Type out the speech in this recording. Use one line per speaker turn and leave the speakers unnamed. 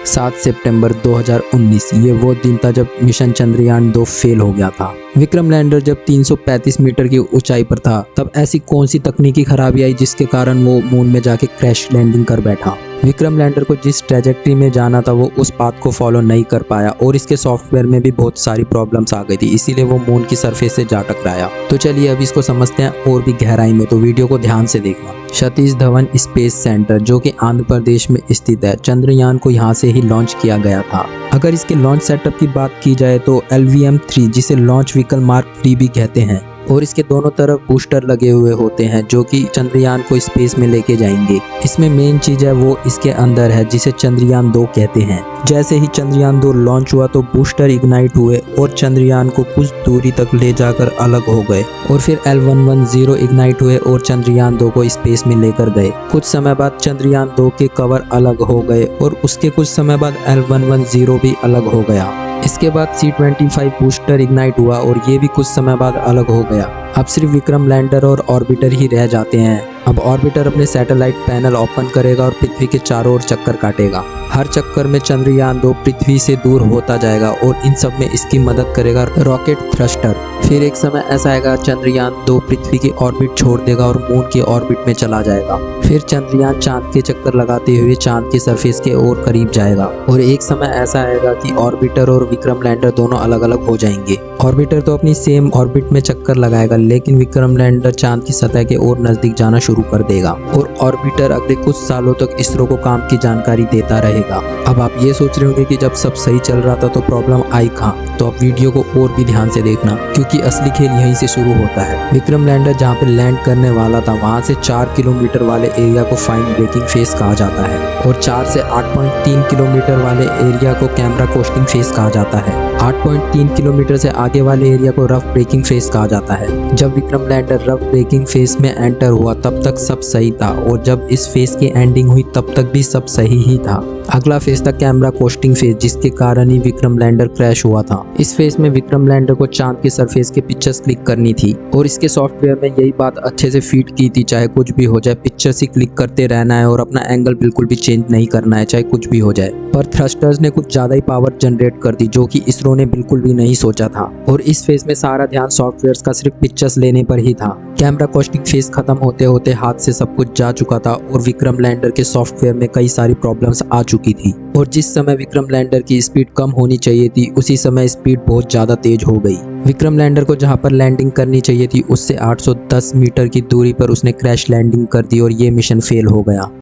7 सितंबर 2019 ये वो दिन था जब मिशन चंद्रयान 2 फेल हो गया था। विक्रम लैंडर जब 335 मीटर की ऊंचाई पर था तब ऐसी कौन सी तकनीकी खराबी आई जिसके कारण वो मून में जाके क्रैश लैंडिंग कर बैठा। विक्रम लैंडर को जिस ट्रैजेक्टरी में जाना था वो उस पाथ को फॉलो नहीं कर पाया और इसके सॉफ्टवेयर में भी बहुत सारी प्रॉब्लम्स आ गई थी, इसीलिए वो मून की सरफेस से जा टकराया। तो चलिए अब इसको समझते हैं और भी गहराई में, तो वीडियो को ध्यान से देखना। सतीश धवन स्पेस सेंटर जो कि आंध्र प्रदेश में स्थित है, चंद्रयान को यहाँ से ही लॉन्च किया गया था। अगर इसके लॉन्च सेटअप की बात की जाए तो LVM-3 जिसे लॉन्च व्हीकल मार्क 3 भी कहते हैं, और इसके दोनों तरफ बूस्टर लगे हुए होते हैं जो कि चंद्रयान को स्पेस में लेके जाएंगे। इसमें मेन चीज है वो इसके अंदर है जिसे चंद्रयान 2 कहते हैं। जैसे ही चंद्रयान 2 लॉन्च हुआ तो बूस्टर इग्नाइट हुए और चंद्रयान को कुछ दूरी तक ले जाकर अलग हो गए, और फिर L110 इग्नाइट हुए और चंद्रयान 2 को स्पेस में लेकर गए। कुछ समय बाद चंद्रयान 2 के कवर अलग हो गए और उसके कुछ समय बाद L110 भी अलग हो गया। इसके बाद C-25 बूस्टर इग्नाइट हुआ और ये भी कुछ समय बाद अलग हो गया। अब सिर्फ विक्रम लैंडर और ऑर्बिटर ही रह जाते हैं। अब ऑर्बिटर अपने सैटेलाइट पैनल ओपन करेगा और पृथ्वी के चारों ओर चक्कर काटेगा। हर चक्कर में चंद्रयान 2 पृथ्वी से दूर होता जाएगा और इन सब में इसकी मदद करेगा रॉकेट थ्रस्टर। फिर एक समय ऐसा आएगा चंद्रयान 2 पृथ्वी की ऑर्बिट छोड़ देगा और मून की ऑर्बिट में चला जाएगा। फिर चंद्रयान चांद के चक्कर लगाते हुए चांद की सरफेस के और करीब जाएगा, और एक समय ऐसा आएगा कि ऑर्बिटर और विक्रम लैंडर दोनों अलग अलग हो जाएंगे। ऑर्बिटर तो अपनी सेम ऑर्बिट में चक्कर लगाएगा, लेकिन विक्रम लैंडर चांद की सतह के और नजदीक जाना शुरू कर देगा और ऑर्बिटर अगले कुछ सालों तक इसरो को काम की जानकारी देता रहेगा। अब आप ये सोच रहे होंगे कि जब सब सही चल रहा था तो प्रॉब्लम आई कहाँ, तो आप वीडियो को और भी ध्यान से देखना क्योंकि असली खेल यहीं से शुरू होता है। विक्रम लैंडर जहाँ पे लैंड करने वाला था वहाँ से 4 किलोमीटर वाले एरिया को फाइन ब्रेकिंग फेस कहा जाता है और 4 से 8.3 किलोमीटर वाले एरिया को कैमरा कोस्टिंग फेस कहा जाता है। 8.3 किलोमीटर से आगे वाले एरिया को रफ ब्रेकिंग फेस कहा जाता है। जब Vikram lander rough breaking face में एंटर हुआ तब तक सब सही था, और जब इस फेस की एंडिंग हुई तब तक भी सब सही ही था। अगला फेस था कैमरा कोस्टिंग फेस, जिसके कारण ही विक्रम लैंडर क्रैश हुआ था। इस फेस में विक्रम लैंडर को चांद की सरफेस के पिक्चर्स क्लिक करनी थी और इसके सॉफ्टवेयर में यही बात अच्छे से फीड की थी, चाहे कुछ भी हो जाए पिक्चर्स ही क्लिक करते रहना है और अपना एंगल बिल्कुल भी चेंज नहीं करना है, चाहे कुछ भी हो जाए। पर थ्रस्टर्स ने कुछ ज्यादा ही पावर जनरेट कर दी जो कि इसरो ने बिल्कुल भी नहीं सोचा था, और इस फेस में सारा ध्यान सॉफ्टवेयर का सिर्फ पिक्चर्स लेने पर ही था। कैमरा कोस्टिंग फेस खत्म होते होते हाथ से सब कुछ जा चुका था और विक्रम लैंडर के सॉफ्टवेयर में कई सारी प्रॉब्लम्स आ चुकी थी, और जिस समय विक्रम लैंडर की स्पीड कम होनी चाहिए थी उसी समय स्पीड बहुत ज्यादा तेज हो गई। विक्रम लैंडर को जहां पर लैंडिंग करनी चाहिए थी उससे 810 मीटर की दूरी पर उसने क्रैश लैंडिंग कर दी और ये मिशन फेल हो गया।